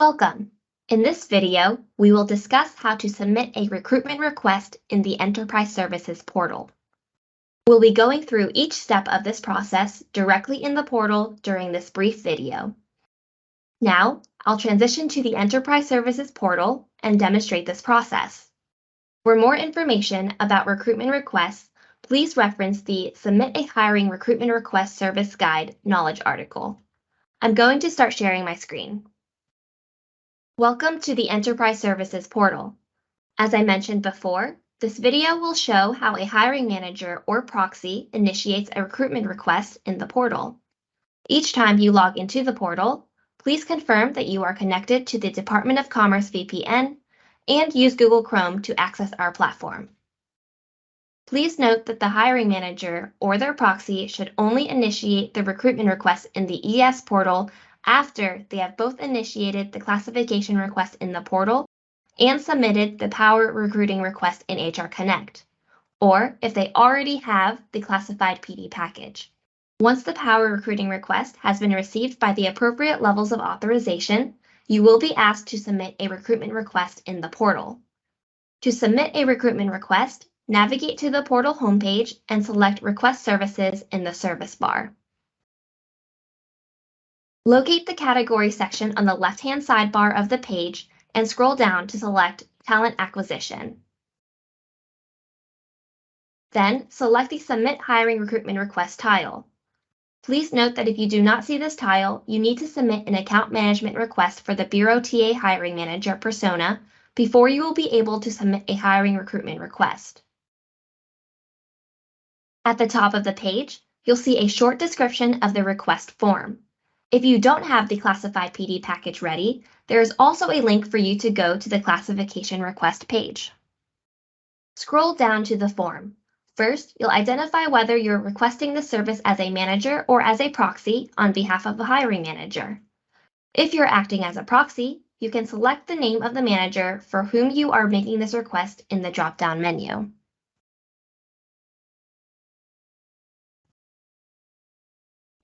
Welcome. In this video, we will discuss how to submit a recruitment request in the Enterprise Services portal. We'll be going through each step of this process directly in the portal during this brief video. Now, I'll transition to the Enterprise Services portal and demonstrate this process. For more information about recruitment requests, please reference the Submit a Hiring Recruitment Request Service Guide knowledge article. I'm going to start sharing my screen. Welcome to the Enterprise Services portal. As I mentioned before, this video will show how a hiring manager or proxy initiates a recruitment request in the portal. Each time you log into the portal, please confirm that you are connected to the Department of Commerce VPN and use Google Chrome to access our platform. Please note that the hiring manager or their proxy should only initiate the recruitment request in the ES portal after they have both initiated the classification request in the portal and submitted the Power Recruiting request in HR Connect, or if they already have the classified PD package. Once the Power Recruiting request has been received by the appropriate levels of authorization, you will be asked to submit a recruitment request in the portal. To submit a recruitment request, navigate to the portal homepage and select Request Services in the service bar. Locate the category section on the left-hand sidebar of the page and scroll down to select Talent Acquisition. Then select the Submit Hiring Recruitment Request tile. Please note that if you do not see this tile, you need to submit an account management request for the Bureau TA Hiring Manager persona before you will be able to submit a hiring recruitment request. At the top of the page, you'll see a short description of the request form. If you don't have the classified PD package ready, there is also a link for you to go to the classification request page. Scroll down to the form. First, you'll identify whether you're requesting the service as a manager or as a proxy on behalf of the hiring manager. If you're acting as a proxy, you can select the name of the manager for whom you are making this request in the drop-down menu.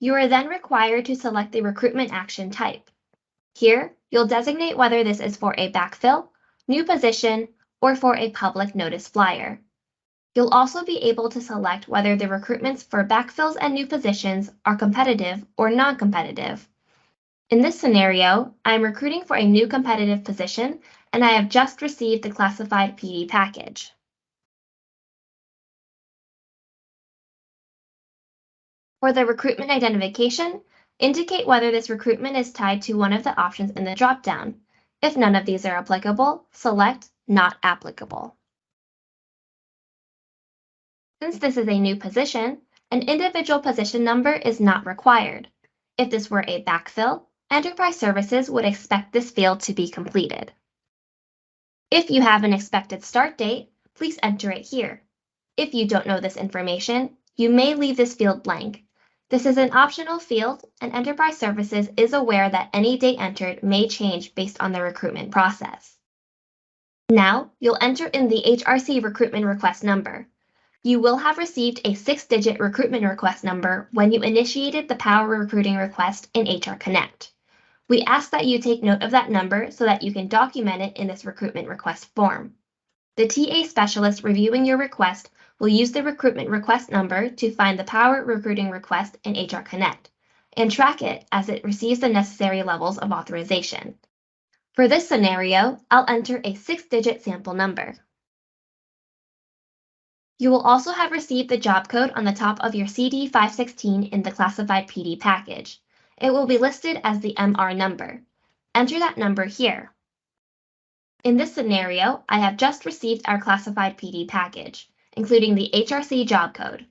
You are then required to select the recruitment action type. Here, you'll designate whether this is for a backfill, new position, or for a public notice flyer. You'll also be able to select whether the recruitments for backfills and new positions are competitive or non-competitive. In this scenario, I'm recruiting for a new competitive position, and I have just received the classified PD package. For the recruitment identification, indicate whether this recruitment is tied to one of the options in the dropdown. If none of these are applicable, select Not Applicable. Since this is a new position, an individual position number is not required. If this were a backfill, Enterprise Services would expect this field to be completed. If you have an expected start date, please enter it here. If you don't know this information, you may leave this field blank. This is an optional field, and Enterprise Services is aware that any date entered may change based on the recruitment process. Now, you'll enter in the HRC recruitment request number. You will have received a 6-digit recruitment request number when you initiated the Power Recruiting request in HR Connect. We ask that you take note of that number so that you can document it in this recruitment request form. The TA specialist reviewing your request will use the recruitment request number to find the Power Recruiting request in HR Connect and track it as it receives the necessary levels of authorization. For this scenario, I'll enter a 6-digit sample number. You will also have received the job code on the top of your CD516 in the classified PD package. It will be listed as the MR number. Enter that number here. In this scenario, I have just received our classified PD package, including the HRC job code.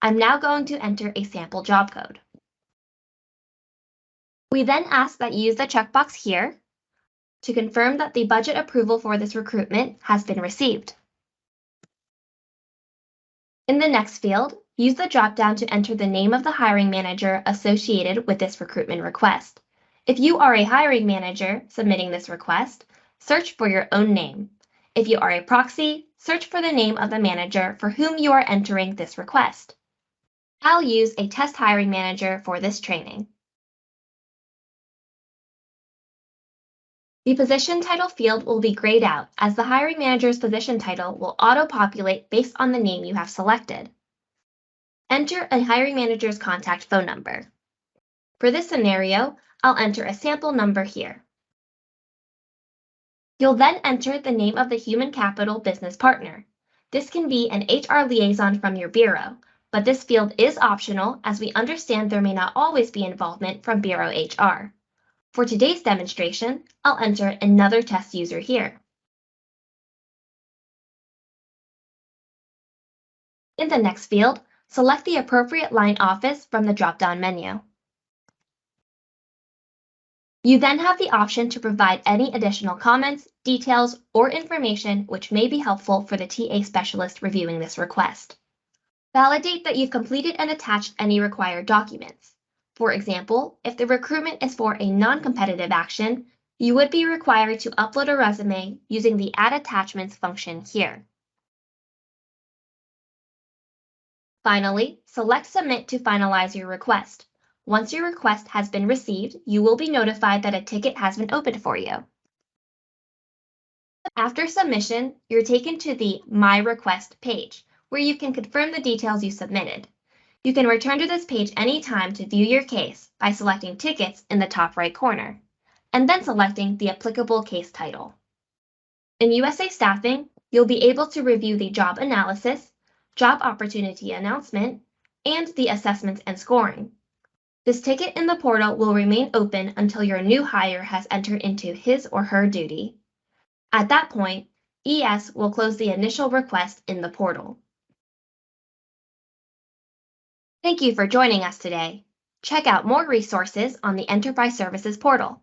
I'm now going to enter a sample job code. We then ask that you use the checkbox here to confirm that the budget approval for this recruitment has been received. In the next field, use the dropdown to enter the name of the hiring manager associated with this recruitment request. If you are a hiring manager submitting this request, search for your own name. If you are a proxy, search for the name of the manager for whom you are entering this request. I'll use a test hiring manager for this training. The position title field will be grayed out as the hiring manager's position title will auto-populate based on the name you have selected. Enter a hiring manager's contact phone number. For this scenario, I'll enter a sample number here. You'll then enter the name of the human capital business partner. This can be an HR liaison from your bureau, but this field is optional as we understand there may not always be involvement from Bureau HR. For today's demonstration, I'll enter another test user here. In the next field, select the appropriate line office from the drop-down menu. You then have the option to provide any additional comments, details, or information which may be helpful for the TA specialist reviewing this request. Validate that you've completed and attached any required documents. For example, if the recruitment is for a non-competitive action, you would be required to upload a resume using the Add Attachments function here. Finally, select Submit to finalize your request. Once your request has been received, you will be notified that a ticket has been opened for you. After submission, you're taken to the My Request page, where you can confirm the details you submitted. You can return to this page anytime to view your case by selecting Tickets in the top right corner, and then selecting the applicable case title. In USA Staffing, you'll be able to review the job analysis, job opportunity announcement, and the assessments and scoring. This ticket in the portal will remain open until your new hire has entered into his or her duty. At that point, ES will close the initial request in the portal. Thank you for joining us today. Check out more resources on the Enterprise Services portal.